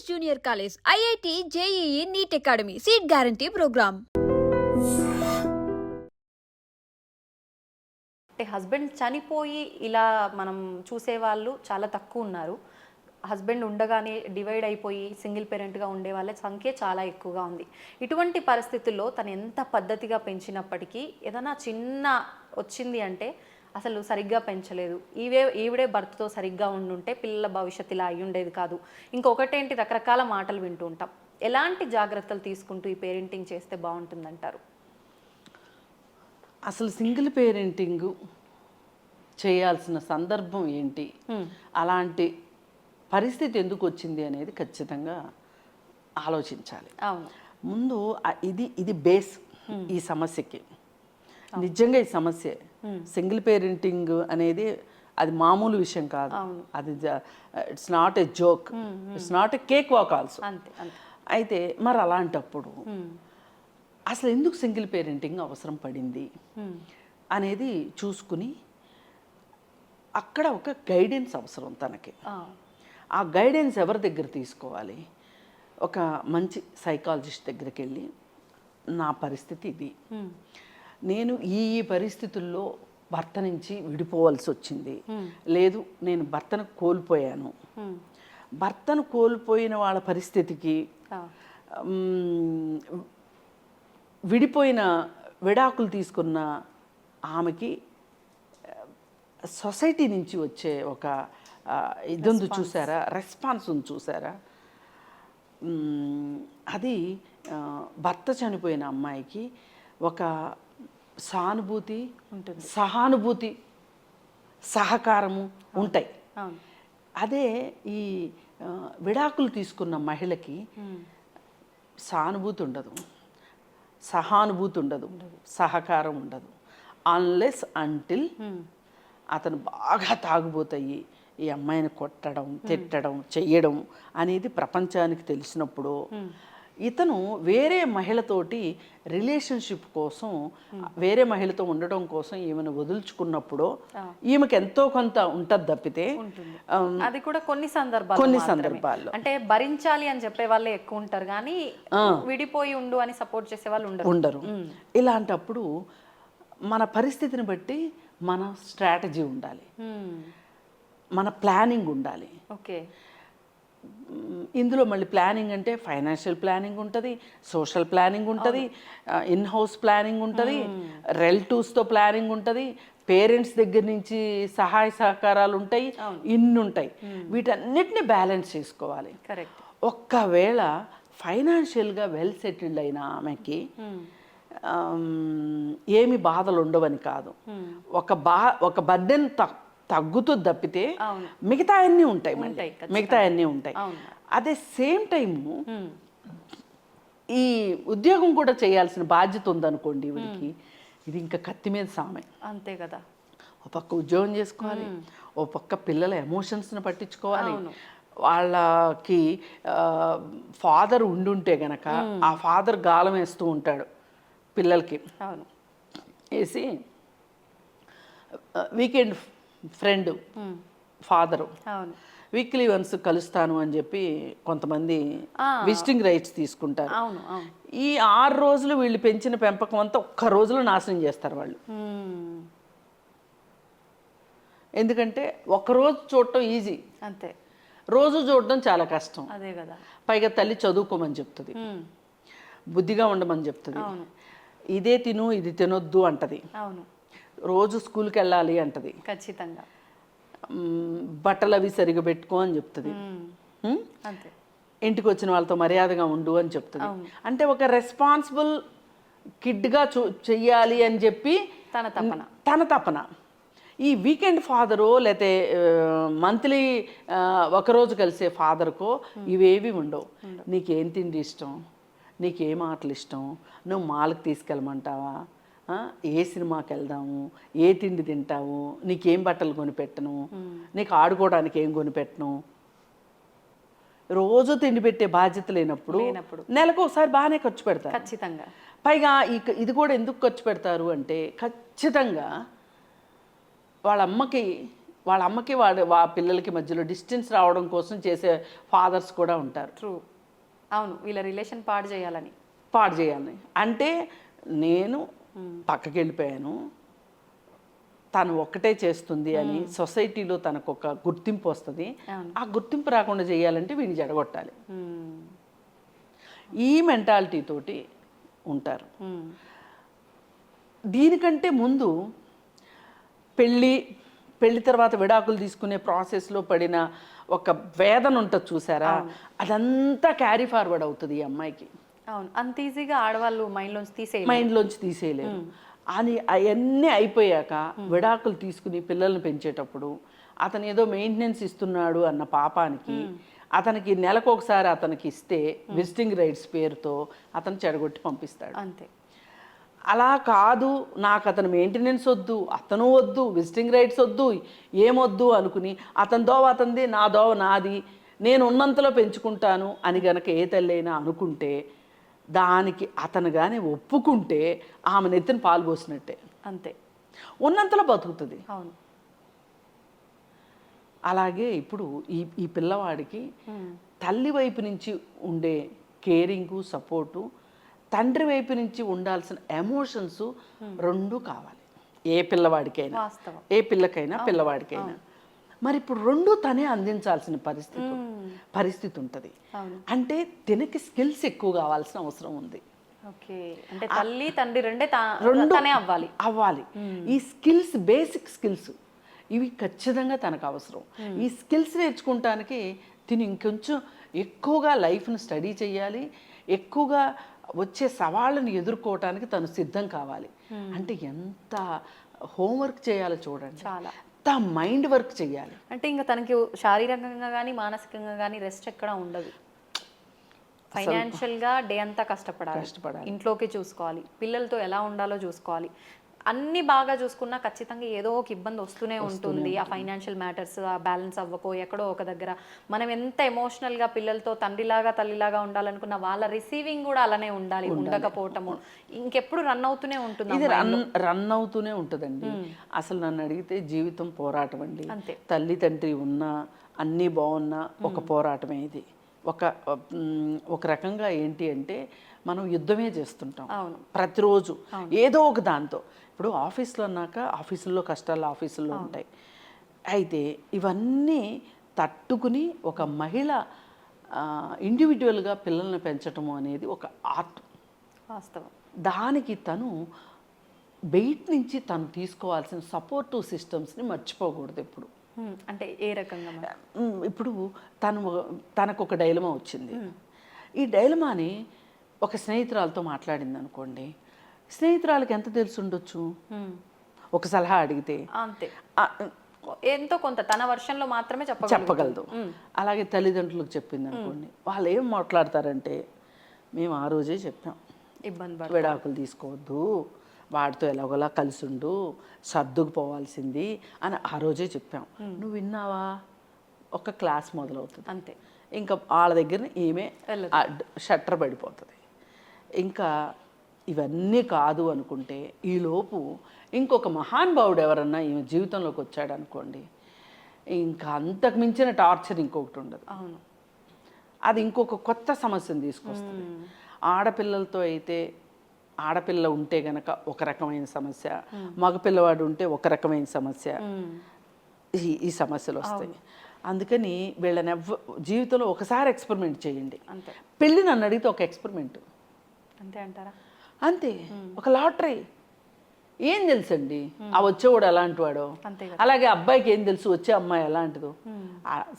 Junior College, IIT, JEE, NEET Academy, Seat Guarantee Program. అంటే husband చనిపోయి ఇలా మనం చూసేవాళ్ళు చాలా తక్కువ ఉన్నారు. హస్బెండ్ ఉండగానే డివైడ్ అయిపోయి సింగిల్ పేరెంట్గా ఉండే వాళ్ళ సంఖ్య చాలా ఎక్కువగా ఉంది. ఇటువంటి పరిస్థితుల్లో తను ఎంత పద్ధతిగా పెంచినప్పటికీ ఏదైనా చిన్న వచ్చింది అంటే అసలు సరిగ్గా పెంచలేదు, ఈవిడే భర్తతో సరిగ్గా ఉండుంటే పిల్లల భవిష్యత్తు ఇలా అయి ఉండేది కాదు, ఇంకొకటేంటి రకరకాల మాటలు వింటూ ఉంటాం. ఎలాంటి జాగ్రత్తలు తీసుకుంటూ ఈ పేరెంటింగ్ చేస్తే బాగుంటుందంటారు? అసలు సింగిల్ పేరెంటింగ్ చేయాల్సిన సందర్భం ఏంటి, అలాంటి పరిస్థితి ఎందుకు వచ్చింది అనేది ఖచ్చితంగా ఆలోచించాలి. ముందు ఇది బేస్ ఈ సమస్యకి. నిజంగా ఈ సమస్య సింగిల్ పేరెంటింగ్ అనేది అది మామూలు విషయం కాదు. అది it's not a joke, it's not a cake walk also. అయితే మరి అలాంటప్పుడు అసలు ఎందుకు సింగిల్ పేరెంటింగ్ అవసరం పడింది అనేది చూసుకుని అక్కడ ఒక గైడెన్స్ అవసరం తనకి. ఆ గైడెన్స్ ఎవరి దగ్గర తీసుకోవాలి? ఒక మంచి సైకాలజిస్ట్ దగ్గరికి వెళ్ళి నా పరిస్థితి ఇది, నేను ఈ పరిస్థితుల్లో భర్త నుంచి విడిపోవాల్సి వచ్చింది, లేదు నేను భర్తను కోల్పోయాను, భర్తను కోల్పోయిన వాళ్ళ పరిస్థితికి విడాకులు తీసుకున్న ఆమెకి సొసైటీ నుంచి వచ్చే ఒక ఇది ఉంది చూసారా, రెస్పాన్స్ ఉంది చూసారా, అది భర్త చనిపోయిన అమ్మాయికి ఒక సానుభూతి ఉంటుంది, సహానుభూతి, సహకారము ఉంటాయి. అదే ఈ విడాకులు తీసుకున్న మహిళకి సానుభూతి ఉండదు, సహానుభూతి ఉండదు, సహకారం ఉండదు. అన్లెస్ అంటిల్ అతను బాగా తాగుబోతాయి ఈ అమ్మాయిని కొట్టడం, తిట్టడం, చెయ్యడం అనేది ప్రపంచానికి తెలిసినప్పుడు ఇతను వేరే మహిళతోటి రిలేషన్షిప్ కోసం, వేరే మహిళతో ఉండడం కోసం ఈమెను వదులుచుకున్నప్పుడు ఈమెకి ఎంతో కొంత ఉంటుంది తప్పితే, అది కూడా కొన్ని సందర్భాల్లో అంటే భరించాలి అని చెప్పే వాళ్ళే ఎక్కువ ఉంటారు కానీ విడిపోయి ఉండు అని సపోర్ట్ చేసే వాళ్ళు ఉండరు. ఇలాంటప్పుడు మన పరిస్థితిని బట్టి మన స్ట్రాటజీ ఉండాలి, మన ప్లానింగ్ ఉండాలి. ఓకే, ఇందులో మళ్ళీ ప్లానింగ్ అంటే ఫైనాన్షియల్ ప్లానింగ్ ఉంటుంది, సోషల్ ప్లానింగ్ ఉంటుంది, ఇన్ హౌస్ ప్లానింగ్ ఉంటుంది, రిలేటివ్స్తో ప్లానింగ్ ఉంటుంది, పేరెంట్స్ దగ్గర నుంచి సహాయ సహకారాలు ఉంటాయి, ఇన్ని ఉంటాయి. వీటన్నిటిని బ్యాలెన్స్ చేసుకోవాలి. కరెక్ట్. ఒక్కవేళ ఫైనాన్షియల్గా వెల్ సెటిల్డ్ అయిన ఆమెకి ఏమి బాధలు ఉండవని కాదు, ఒక బర్డెన్ తగ్గుతుంది తప్పితే మిగతా అన్నీ ఉంటాయి, మిగతా అన్నీ ఉంటాయి. అదే సేమ్ టైము ఈ ఉద్యోగం కూడా చేయాల్సిన బాధ్యత ఉందనుకోండి వీడికి, ఇది ఇంకా కత్తి మీద సామె. అంతే కదా. ఓ పక్క ఉద్యోగం చేసుకోవాలి, ఓ పక్క పిల్లల ఎమోషన్స్ని పట్టించుకోవాలి. వాళ్ళకి ఫాదర్ ఉండుంటే గనక ఆ ఫాదర్ గాలం వేస్తూ ఉంటాడు పిల్లలకి, వేసి weekend friend father, weekly once కలుస్తాను అని చెప్పి కొంతమంది విజిటింగ్ రైట్స్ తీసుకుంటారు. ఈ 6 రోజులు వీళ్ళు పెంచిన పెంపకం అంతా ఒక్క రోజులో నాశనం చేస్తారు వాళ్ళు. ఎందుకంటే ఒక్కరోజు చూడటం ఈజీ, అంతే, రోజు చూడడం చాలా కష్టం. అదే కదా. పైగా తల్లి చదువుకోమని చెప్తుంది, బుద్ధిగా ఉండమని చెప్తుంది, ఇదే తిను ఇది తినొద్దు అంటది, రోజు స్కూల్కి వెళ్ళాలి అంటది, ఖచ్చితంగా బట్టలు అవి సరిగా పెట్టుకో అని చెప్తుంది, ఇంటికి వచ్చిన వాళ్ళతో మర్యాదగా ఉండు అని చెప్తుంది. అంటే ఒక రెస్పాన్సిబుల్ కిడ్గా చెయ్యాలి అని చెప్పి తన తపన. ఈ వీకెండ్ ఫాదరో లేకపోతే మంత్లీ ఒకరోజు కలిసే ఫాదర్కో ఇవేవి ఉండవు. నీకేం తిండి ఇష్టం, నీకేం ఆటలు ఇష్టం, నువ్వు మాల్కి తీసుకెళ్ళమంటావా, ఏ సినిమాకి వెళ్దాము, ఏ తిండి తింటావు, నీకేం బట్టలు కొనిపెట్టను, నీకు ఆడుకోవడానికి ఏం కొనిపెట్టను. రోజు తిండి పెట్టే బాధ్యత లేనప్పుడు నెలకు ఒకసారి బాగానే ఖర్చు పెడతారు ఖచ్చితంగా. పైగా ఇది కూడా ఎందుకు ఖర్చు పెడతారు అంటే ఖచ్చితంగా వాళ్ళ అమ్మకి వాళ్ళ అమ్మకి పిల్లలకి మధ్యలో డిస్టెన్స్ రావడం కోసం చేసే ఫాదర్స్ కూడా ఉంటారు. ట్రూ, అవును, వీళ్ళ రిలేషన్ పాడు చేయాలని. పాడు చేయాలి అంటే నేను పక్కకి వెళ్ళిపోయాను, తను ఒక్కటే చేస్తుంది అని సొసైటీలో తనకు ఒక గుర్తింపు వస్తుంది. ఆ గుర్తింపు రాకుండా చేయాలంటే వీడిని జడగొట్టాలి. ఈ మెంటాలిటీ తోటి ఉంటారు. దీనికంటే ముందు పెళ్ళి తర్వాత విడాకులు తీసుకునే ప్రాసెస్లో పడిన ఒక వేదన ఉంటుంది చూసారా, అదంతా క్యారీ ఫార్వర్డ్ అవుతుంది ఈ అమ్మాయికి. అవును, అంత ఈజీగా ఆడవాళ్ళు మైండ్లోంచి తీసేయలేరు అని అవన్నీ అయిపోయాక విడాకులు తీసుకుని పిల్లల్ని పెంచేటప్పుడు అతను ఏదో మెయింటెనెన్స్ ఇస్తున్నాడు అన్న పాపానికి అతనికి నెలకు ఒకసారి అతనికి ఇస్తే విజిటింగ్ రైట్స్ పేరుతో అతను చెడగొట్టి పంపిస్తాడు. అంతే. అలా కాదు, నాకు అతను మెయింటెనెన్స్ వద్దు, అతను వద్దు, విజిటింగ్ రైట్స్ వద్దు, ఏమొద్దు అనుకుని అతని దోవ అతనిది, నా దోవ నాది, నేను ఉన్నంతలో పెంచుకుంటాను అని గనక ఏ తల్లైనా అనుకుంటే, దానికి అతను కానీ ఒప్పుకుంటే ఆమె నెత్తిన పాలు పోసినట్టే. అంతే, ఉన్నంతలో బతుకుతుంది. అవును. అలాగే ఇప్పుడు ఈ పిల్లవాడికి తల్లి వైపు నుంచి ఉండే కేరింగు, సపోర్టు, తండ్రి వైపు నుంచి ఉండాల్సిన ఎమోషన్స్ రెండు కావాలి ఏ పిల్లవాడికైనా, ఏ పిల్లకైనా పిల్లవాడికైనా. మరి ఇప్పుడు రెండు తనే అందించాల్సిన పరిస్థితి ఉంటుంది. అంటే తినకి స్కిల్స్ ఎక్కువ కావాల్సిన అవసరం ఉంది. అంటే తల్లి తండ్రి అవ్వాలి. ఈ స్కిల్స్, బేసిక్ స్కిల్స్ ఇవి ఖచ్చితంగా తనకు అవసరం. ఈ స్కిల్స్ నేర్చుకుంటానికి తిని ఇంకొంచెం ఎక్కువగా లైఫ్ను స్టడీ చేయాలి, ఎక్కువగా వచ్చే సవాళ్ళని ఎదుర్కోవటానికి తను సిద్ధం కావాలి. అంటే ఎంత హోంవర్క్ చేయాలో చూడండి, చాలా మైండ్ వర్క్ చేయాలి. అంటే ఇంకా తనకి శారీరకంగా కానీ మానసికంగా కానీ రెస్ట్ ఎక్కడ ఉండదు. ఫైనాన్షియల్గా డే అంతా కష్టపడాలి, ఇంట్లోకి చూసుకోవాలి, పిల్లలతో ఎలా ఉండాలో చూసుకోవాలి. అన్ని బాగా చూసుకున్నా ఖచ్చితంగా ఏదో ఒక ఇబ్బంది వస్తూనే ఉంటుంది. ఆ ఫైనాన్షియల్ మ్యాటర్స్ ఆ బ్యాలెన్స్ అవ్వకో ఎక్కడో ఒక దగ్గర మనం ఎంత ఎమోషనల్గా పిల్లలతో తండ్రిలాగా తల్లిలాగా ఉండాలనుకున్న వాళ్ళ రిసీవింగ్ కూడా అలానే ఉండాలి. ఉండకపోవటము ఇంకెప్పుడు రన్ అవుతూనే ఉంటుంది. ఇది రన్ అవుతూనే ఉంటుందండి. అసలు నన్ను అడిగితే జీవితం పోరాటం అండి. తల్లి తండ్రి ఉన్నా అన్నీ బాగున్నా ఒక పోరాటమే ఇది. ఒక రకంగా ఏంటి అంటే మనం యుద్ధమే చేస్తుంటాం ప్రతిరోజు ఏదో ఒక దాంతో. ఇప్పుడు ఆఫీస్లో అన్నాక ఆఫీసుల్లో కష్టాలు ఆఫీసుల్లో ఉంటాయి. అయితే ఇవన్నీ తట్టుకుని ఒక మహిళ ఇండివిజువల్గా పిల్లల్ని పెంచటము అనేది ఒక ఆర్ట్. వాస్తవం. దానికి తను బయట నుంచి తను తీసుకోవాల్సిన సపోర్టివ్ సిస్టమ్స్ని మర్చిపోకూడదు ఎప్పుడు. అంటే ఏ రకంగా? ఇప్పుడు తనకు ఒక డైలమా వచ్చింది. ఈ డైలమాని ఒక స్నేహితురాలతో మాట్లాడింది అనుకోండి, స్నేహితురాలకి ఎంత తెలిసి ఉండొచ్చు, ఒక సలహా అడిగితే అంతే, ఎంతో కొంత తన వర్షన్లో మాత్రమే చెప్పగలదు. అలాగే తల్లిదండ్రులకు చెప్పింది అనుకోండి, వాళ్ళు ఏం మాట్లాడతారంటే, మేము ఆ రోజే చెప్పాం విడాకులు తీసుకోవద్దు, వాడితో ఎలాగోలా కలిసి ఉండు, సర్దుకుపోవాల్సింది అని ఆ రోజే చెప్పాం. నువ్వు విన్నావా? ఒక క్లాస్ మొదలవుతుంది అంతే. ఇంకా వాళ్ళ దగ్గర ఈమె షట్టర్ పడిపోతుంది. ఇంకా ఇవన్నీ కాదు అనుకుంటే ఈలోపు ఇంకొక మహానుభావుడు ఎవరన్నా ఈమె జీవితంలోకి వచ్చాడు అనుకోండి, ఇంకా అంతకు మించిన టార్చర్ ఇంకొకటి ఉండదు. అవును, అది ఇంకొక కొత్త సమస్యను తీసుకొస్తుంది. ఆడపిల్లలతో అయితే ఆడపిల్ల ఉంటే గనక ఒక రకమైన సమస్య, మగపిల్లవాడు ఉంటే ఒక రకమైన సమస్య, ఈ సమస్యలు వస్తాయి. అందుకని వీళ్ళని జీవితంలో ఒకసారి ఎక్స్పెరిమెంట్ చేయండి. పెళ్ళి నన్ను అడిగితే ఒక ఎక్స్పెరిమెంట్ అంతే అంటారా? అంతే, ఒక లాటరీ. ఏం తెలుసండి ఆ వచ్చేవాడు ఎలాంటి వాడో, అలాగే అబ్బాయికి ఏం తెలుసు వచ్చే అమ్మాయి ఎలాంటిదో.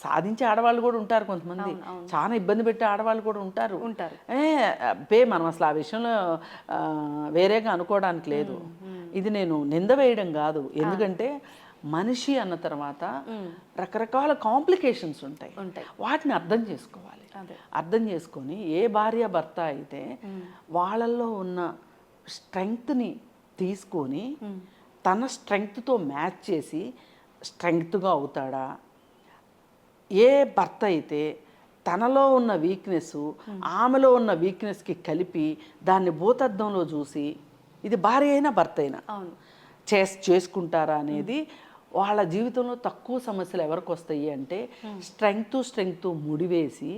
సాధించే ఆడవాళ్ళు కూడా ఉంటారు కొంతమంది, చాలా ఇబ్బంది పెట్టే ఆడవాళ్ళు కూడా ఉంటారు. మనం అసలు ఆ విషయంలో వేరేగా అనుకోవడానికి లేదు. ఇది నేను నింద వేయడం కాదు, ఎందుకంటే మనిషి అన్న తర్వాత రకరకాల కాంప్లికేషన్స్ ఉంటాయి, వాటిని అర్థం చేసుకోవాలి. అర్థం చేసుకొని ఏ భార్య భర్త అయితే వాళ్ళల్లో ఉన్న స్ట్రెంగ్త్ని తీసుకొని తన స్ట్రెంగ్త్తో మ్యాచ్ చేసి స్ట్రెంగ్త్గా అవుతాడా, ఏ భర్త అయితే తనలో ఉన్న వీక్నెస్ ఆమెలో ఉన్న వీక్నెస్కి కలిపి దాన్ని భూతద్దంలో చూసి, ఇది భార్య అయినా భర్త అయినా చేసుకుంటారా అనేది వాళ్ళ జీవితంలో తక్కువ సమస్యలు ఎవరికి వస్తాయి అంటే స్ట్రెంగ్త్ ముడివేసి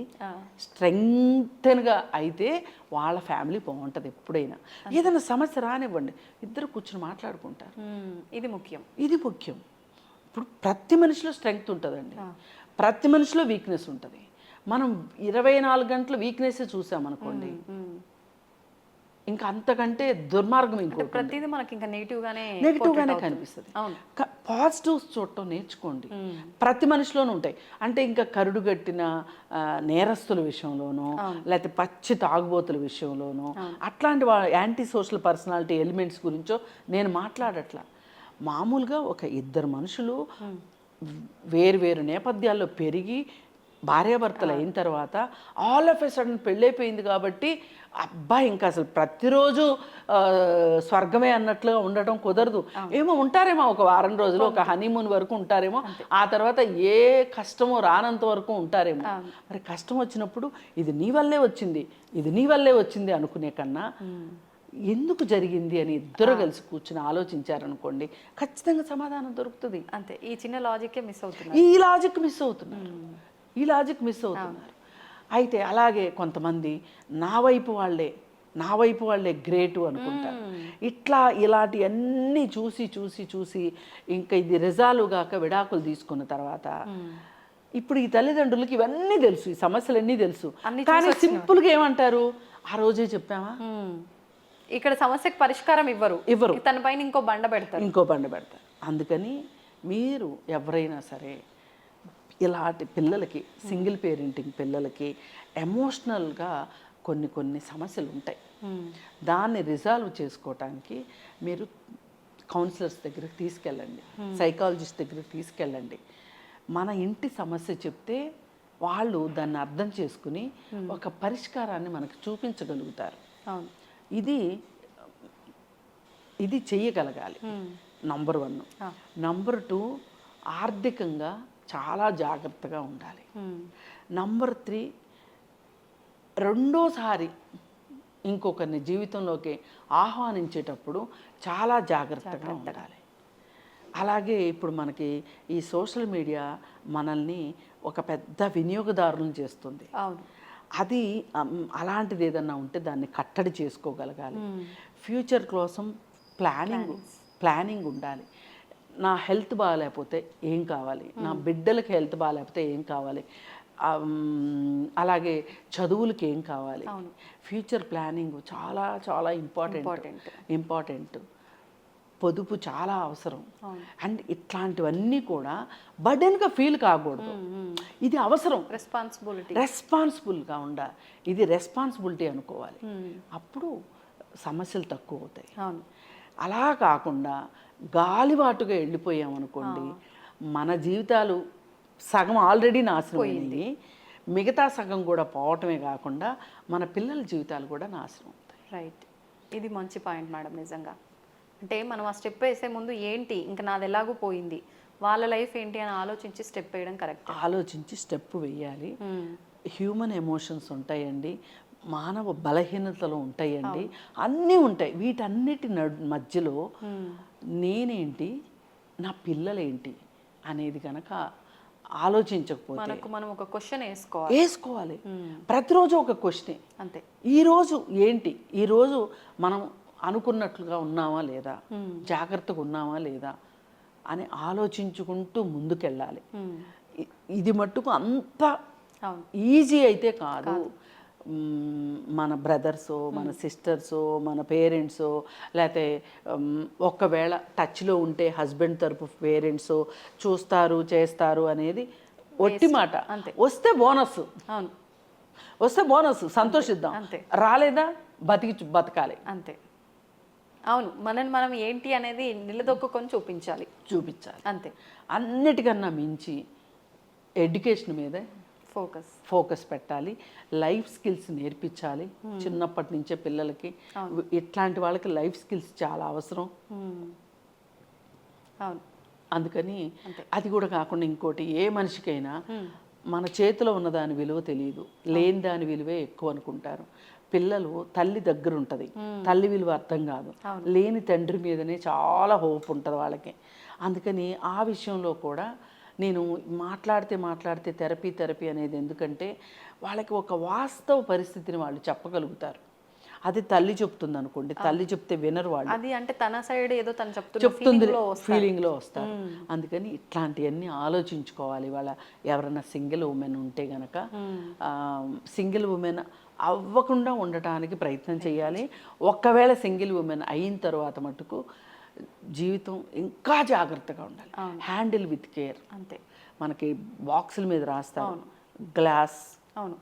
స్ట్రెంగ్తన్గా అయితే వాళ్ళ ఫ్యామిలీ బాగుంటుంది. ఎప్పుడైనా ఏదైనా సమస్య రానివ్వండి, ఇద్దరు కూర్చొని మాట్లాడుకుంటారు. ఇది ముఖ్యం. ఇది ముఖ్యం. ఇప్పుడు ప్రతి మనిషిలో స్ట్రెంగ్త్ ఉంటుందండి, ప్రతి మనిషిలో వీక్నెస్ ఉంటుంది. మనం 24 గంటల వీక్నెస్ చూసామనుకోండి, ఇంకా అంతకంటే దుర్మార్గం ఇంకోటి ప్రతిదీ మనకి ఇంకా నెగిటివ్గానే కనిపిస్తుంది. పాజిటివ్స్ చూడటం నేర్చుకోండి. ప్రతి మనిషిలోనూ ఉంటాయి. అంటే ఇంకా కరుడు గట్టిన నేరస్తుల విషయంలోనూ, లేకపోతే పచ్చి తాగుబోతుల విషయంలోనూ, అట్లాంటి యాంటీ సోషల్ పర్సనాలిటీ ఎలిమెంట్స్ గురించో నేను మాట్లాడట్లా. మామూలుగా ఒక ఇద్దరు మనుషులు వేరు నేపథ్యాల్లో పెరిగి భార్యాభర్తలు అయిన తర్వాత ఆల్ ఆఫ్ ఎ సడన్ పెళ్ళైపోయింది కాబట్టి అబ్బాయి ఇంకా అసలు ప్రతిరోజు స్వర్గమే అన్నట్లుగా ఉండటం కుదరదు. ఏమో ఉంటారేమో ఒక వారం రోజులు, ఒక హనీమూన్ వరకు ఉంటారేమో, ఆ తర్వాత ఏ కష్టమో రానంత వరకు ఉంటారేమో. మరి కష్టం వచ్చినప్పుడు ఇది నీ వల్లే వచ్చింది అనుకునే కన్నా ఎందుకు జరిగింది అని ఇద్దరు కలిసి కూర్చుని ఆలోచించారనుకోండి, ఖచ్చితంగా సమాధానం దొరుకుతుంది. అంతే. ఈ చిన్న లాజిక్కే మిస్ అవుతుంది. ఈ లాజిక్ మిస్ అవుతున్నారు. అయితే అలాగే కొంతమంది నా వైపు వాళ్ళే గ్రేటు అనుకుంటారు. ఇలాంటి అన్నీ చూసి ఇంకా ఇది రిజాల్వ్ గాక విడాకులు తీసుకున్న తర్వాత ఇప్పుడు ఈ తల్లిదండ్రులకి ఇవన్నీ తెలుసు, ఈ సమస్యలన్నీ తెలుసు. కానీ సింపుల్గా ఏమంటారు, ఆ రోజే చెప్పామా, ఇక్కడ సమస్యకు పరిష్కారం ఇవ్వరు, తన పైన ఇంకో బండ పెడతారు. అందుకని మీరు ఎవరైనా సరే ఇలాంటి పిల్లలకి, సింగిల్ పేరెంటింగ్ పిల్లలకి ఎమోషనల్గా కొన్ని సమస్యలు ఉంటాయి. దాన్ని రిజాల్వ్ చేసుకోవటానికి మీరు కౌన్సిలర్స్ దగ్గరికి తీసుకెళ్ళండి, సైకాలజిస్ట్ దగ్గరికి తీసుకెళ్ళండి. మన ఇంటి సమస్య చెప్తే వాళ్ళు దాన్ని అర్థం చేసుకుని ఒక పరిష్కారాన్ని మనకు చూపించగలుగుతారు. ఇది చెయ్యగలగాలి. నంబర్ 1. నంబర్ 2, ఆర్థికంగా చాలా జాగ్రత్తగా ఉండాలి. నంబర్ 3, రెండోసారి ఇంకొకరిని జీవితంలోకి ఆహ్వానించేటప్పుడు చాలా జాగ్రత్తగా ఉండాలి. అలాగే ఇప్పుడు మనకి ఈ సోషల్ మీడియా మనల్ని ఒక పెద్ద వినియోగదారులను చేస్తుంది. అది అలాంటిది ఏదన్నా ఉంటే దాన్ని కట్టడి చేసుకోగలగాలి. ఫ్యూచర్ కోసం ప్లానింగ్ ఉండాలి. నా హెల్త్ బాగాలేకపోతే ఏం కావాలి, నా బిడ్డలకి హెల్త్ బాగాలేకపోతే ఏం కావాలి, అలాగే చదువులకి ఏం కావాలి. ఫ్యూచర్ ప్లానింగ్ చాలా చాలా ఇంపార్టెంట్. పొదుపు చాలా అవసరం. అండ్ ఇట్లాంటివన్నీ కూడా బర్డెన్గా ఫీల్ కాకూడదు. ఇది అవసరం, రెస్పాన్సిబుల్గా ఉండాలి. ఇది రెస్పాన్సిబిలిటీ అనుకోవాలి. అప్పుడు సమస్యలు తక్కువ అవుతాయి. అలా కాకుండా గాలివాటుగా వెళ్ళిపోయామనుకోండి, మన జీవితాలు సగం ఆల్రెడీ నాశనం అయింది, మిగతా సగం కూడా పోవటమే కాకుండా మన పిల్లల జీవితాలు కూడా నాశనం అవుతాయి. రైట్. ఇది మంచి పాయింట్ మేడం. నిజంగా అంటే మనం ఆ స్టెప్ వేసే ముందు ఏంటి, ఇంకా నాది ఎలాగూ పోయింది, వాళ్ళ లైఫ్ ఏంటి అని ఆలోచించి స్టెప్ వేయడం కరెక్ట్. ఆలోచించి స్టెప్ వేయాలి. హ్యూమన్ ఎమోషన్స్ ఉంటాయండి, మానవ బలహీనతలు ఉంటాయండి, అన్నీ ఉంటాయి. వీటన్నిటి మధ్యలో నేనేంటి, నా పిల్లలేంటి అనేది కనుక ఆలోచించకపోతే మనం ఒక క్వశ్చన్ వేసుకోవాలి. ప్రతిరోజు ఒక క్వశ్చనే. అంతే. ఈరోజు ఏంటి, ఈరోజు మనం అనుకున్నట్లుగా ఉన్నామా లేదా, జాగ్రత్తగా ఉన్నామా లేదా అని ఆలోచించుకుంటూ ముందుకెళ్ళాలి. ఇది మట్టుకు అంత ఈజీ అయితే కాదు. మన బ్రదర్సో, మన సిస్టర్సో, మన పేరెంట్సో, లేకపోతే ఒకవేళ టచ్లో ఉంటే హస్బెండ్ తరపు పేరెంట్సో చూస్తారు, చేస్తారు అనేది ఒట్టి మాట. వస్తే బోనస్ సంతోషిద్దాం, రాలేదా బతకాలి. అంతే. అవును, మనం ఏంటి అనేది నిలదొక్కుని చూపించాలి. అంతే. అన్నిటికన్నా మించి ఎడ్యుకేషన్ మీదే ఫోకస్ పెట్టాలి. లైఫ్ స్కిల్స్ నేర్పించాలి చిన్నప్పటి నుంచే పిల్లలకి. ఇట్లాంటి వాళ్ళకి లైఫ్ స్కిల్స్ చాలా అవసరం. అందుకని అది కూడా కాకుండా ఇంకోటి, ఏ మనిషికైనా మన చేతిలో ఉన్న దాని విలువ తెలియదు, లేని దాని విలువే ఎక్కువ అనుకుంటారు. పిల్లలు తల్లి దగ్గర ఉంటుంది, తల్లి విలువ అర్థం కాదు. లేని తండ్రి మీదనే చాలా హోప్ ఉంటుంది వాళ్ళకి. అందుకని ఆ విషయంలో కూడా నేను మాట్లాడితే థెరపీ అనేది ఎందుకంటే వాళ్ళకి ఒక వాస్తవ పరిస్థితిని వాళ్ళు చెప్పగలుగుతారు. అది తల్లి చెప్తుంది అనుకోండి, తల్లి చెప్తే వినరు వాళ్ళు, అది అంటే తన సైడ్ ఏదో తను చెప్తుంది ఫీలింగ్లో వస్తారు. అందుకని ఇట్లాంటివన్నీ ఆలోచించుకోవాలి. వాళ్ళ ఎవరైనా సింగిల్ ఉమెన్ ఉంటే గనక సింగిల్ ఉమెన్ అవ్వకుండా ఉండటానికి ప్రయత్నం చేయాలి. ఒక్కవేళ సింగిల్ ఉమెన్ అయిన తర్వాత మటుకు జీవితం ఇంకా జాగ్రత్తగా ఉండాలి. Handle with care. అంతే. మనకి బాక్సుల మీద రాస్తారు గ్లాస్, అవును,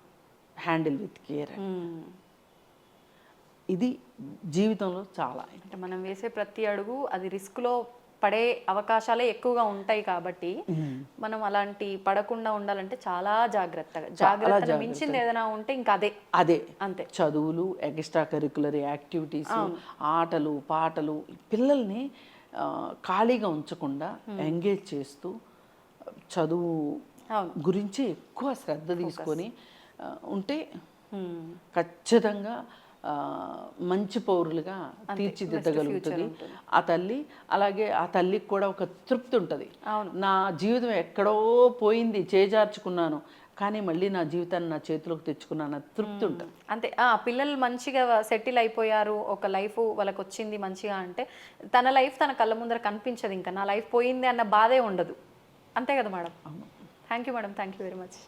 హ్యాండిల్ విత్ కేర్. ఇది జీవితంలో చాలా అంటే మనం వేసే ప్రతి అడుగు అది రిస్క్లో పడే అవకాశాలే ఎక్కువగా ఉంటాయి కాబట్టి మనం అలాంటి పడకుండా ఉండాలంటే చాలా జాగ్రత్తగా మించింది ఏదైనా ఉంటే ఇంకా అదే అంతే. చదువులు, ఎక్స్ట్రా కరిక్యులర్ యాక్టివిటీస్, ఆటలు పాటలు, పిల్లల్ని ఖాళీగా ఉంచకుండా ఎంగేజ్ చేస్తూ చదువు గురించి ఎక్కువ శ్రద్ధ తీసుకొని ఉంటే ఖచ్చితంగా మంచి పౌరులుగా తీర్చిదిద్దగలుగుతుంది ఆ తల్లి. అలాగే ఆ తల్లికి కూడా ఒక తృప్తి ఉంటుంది. నా జీవితం ఎక్కడో పోయింది, చేజార్చుకున్నాను, కానీ మళ్ళీ నా జీవితాన్ని నా చేతిలోకి తెచ్చుకున్నాను, తృప్తి ఉంటుంది. అంతే. పిల్లలు మంచిగా సెటిల్ అయిపోయారు, ఒక లైఫ్ వాళ్ళకి వచ్చింది మంచిగా అంటే తన లైఫ్ తన కళ్ళ ముందర కనిపించదు, ఇంకా నా లైఫ్ పోయింది అన్న బాధే ఉండదు. అంతే కదా madam? Thank you madam, thank you very much.